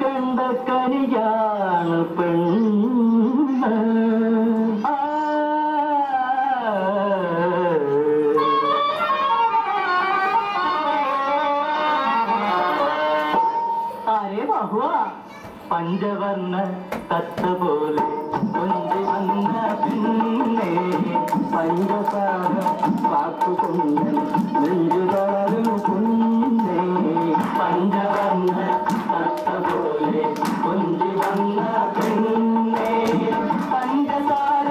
കണ്ട കനിയാണ് പെണ്ണ്. ആരേ ബാഹുവാ പഞ്ചവർണ്ണ തത്ത പോലെ കൊഞ്ചി വന്ന പിന്നെ പഞ്ചസാര വാക്കുകൊണ്ട് നെഞ്ചുകാരും കുഞ്ഞേ. പഞ്ചവർണ്ണ തത്ത പോലെ കൊഞ്ചി വന്ന പിന്നെ പഞ്ചസാര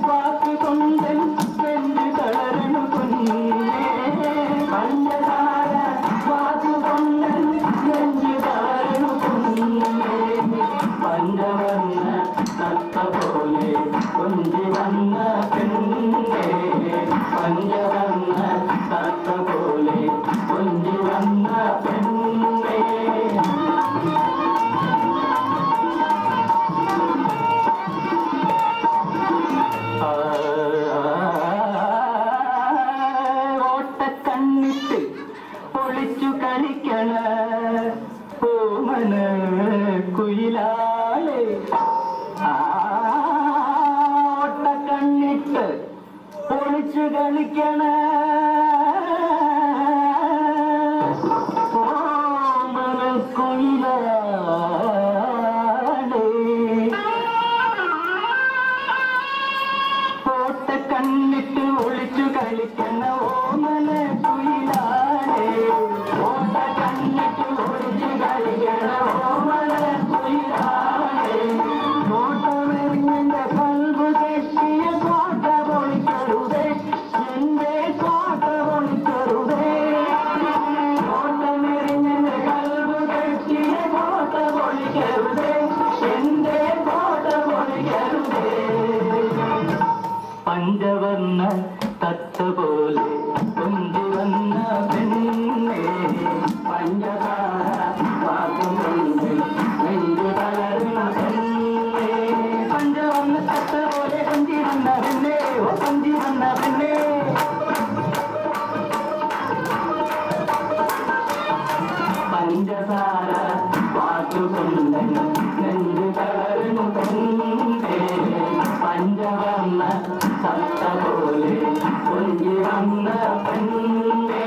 വാക്കുകൊണ്ട് നെഞ്ചു തളരണു കുഞ്ഞേ. പഞ്ചസാര വാക്കുകൊണ്ട് നെഞ്ചു തളരണു കുഞ്ഞേ. പഞ്ചവർണ്ണ തത്ത പോലെ കൊഞ്ചി വന്ന പെണ്ണേ. പഞ്ചവർണ്ണ തത്ത പോലെ കൊഞ്ചി വന്ന പെണ്ണേ. ഓട്ടക്കണ്ണിട്ട് പൊളിച്ചു കളിക്കണ ഓമന കുയിലാളെ. ഓട്ടക്കണ്ണിട്ട് പൊളിച്ചു കളിക്കണ ഓമന കുയിലാളെ. ഓട്ടക്കണ്ണിട്ട് ഒളിച്ചു കളിക്കണ ഓമന കുയിലാളെ. ഓട്ടക്കണ്ണിട്ട് ഒളിച്ചു കളിക്കണ ഓമന കുയിലാളെ. ഓട്ടമെറിഞ്ഞെന്റെ കൽബ് കെട്ടിയ കോട്ട പൊളിക്കരുതേ, എന്റെ കോട്ട പൊളിക്കരുതേ. ഓട്ടമെറിഞ്ഞെന്റെ കൽബ് കെട്ടിയ കോട്ട പൊളിക്കരുതേ, എന്റെ കോട്ട പൊളിക്കരുതേ. പഞ്ചവർണ്ണ തത്ത പോലെ കൊഞ്ചി വന്ന പെണ്ണേ. പഞ്ചസാര വാക്കുകൊണ്ട് നെഞ്ചു തളരുന്ന പെണ്ണേ. പഞ്ചവർണ്ണ തത്ത പോലെ കൊഞ്ചി വന്ന പെണ്ണേ. ഓ കൊഞ്ചി വന്ന പെണ്ണേ. പഞ്ചസാര വാക്കുകൊണ്ട് നെഞ്ചു തളരുന്ന പെണ്ണേ. പഞ്ചവർണ്ണ തത്ത പോലെ കൊഞ്ചി വന്ന പെണ്ണേ.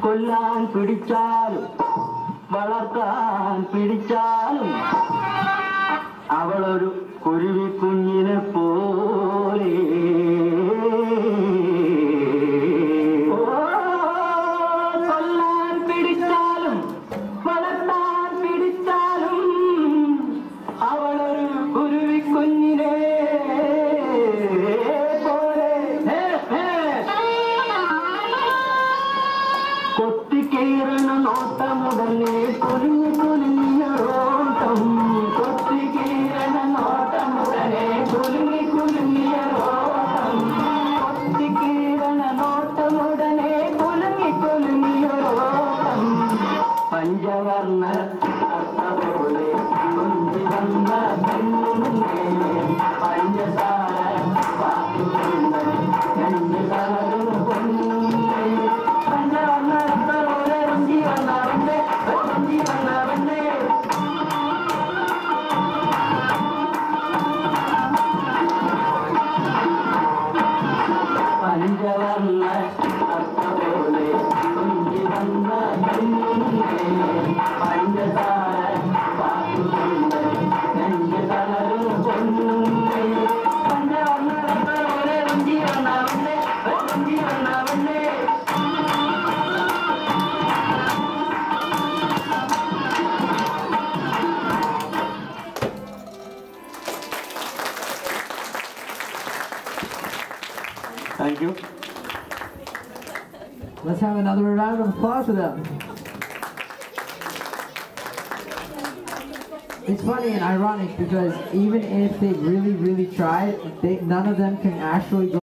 കൊല്ലാൻ പിടിച്ചാലും വളർത്താൻ പിടിച്ചാലും അവളൊരു കുരുവിക്കുഞ്ഞിനെ പോലെ. കൊല്ലാൻ പിടിച്ചാലും വളർത്താൻ പിടിച്ചാലും അവളൊരു കുരുവിക്കുഞ്ഞിനെ പോലെ. കൊത്തിക്കീറണ നോട്ടമുടനെ കുലുങ്ങി കുലുങ്ങിയ ഓട്ടം. കൊത്തിക്കീറണ നോട്ടമുടനെ കുലുങ്ങി കുലുങ്ങിയ ഓട്ടം. കൊത്തിക്കീറണ നോട്ടമുടനെ കുലുങ്ങി കുലുങ്ങിയ ഓട്ടം. പഞ്ചവർണ്ണ തത്ത പോലെ കൊഞ്ചി വന്ന പെണ്ണേ. പഞ്ചസാര വാക്കുകൊണ്ട് നെഞ്ചു തളരുന്ന പെണ്ണേ. പഞ്ചവർണ്ണ തത്ത പോലെ കൊഞ്ചി വന്ന പെണ്ണേ. കൊഞ്ചി വന്ന പെണ്ണേ. പഞ്ചവർണ്ണ തത്ത പോലെ കൊഞ്ചി വന്ന പെണ്ണേ. പഞ്ചസാര വാക്കുകൊണ്ട് നെഞ്ചു തളരുന്ന പെണ്ണേ. പഞ്ചവർണ്ണ തത്ത പോലെ കൊഞ്ചി വന്ന പെണ്ണേ. കൊഞ്ചി വന്ന പെണ്ണേ. Thank you. Let's have another round of applause for them. It's funny and ironic because even if they really, really tried, none of them can actually go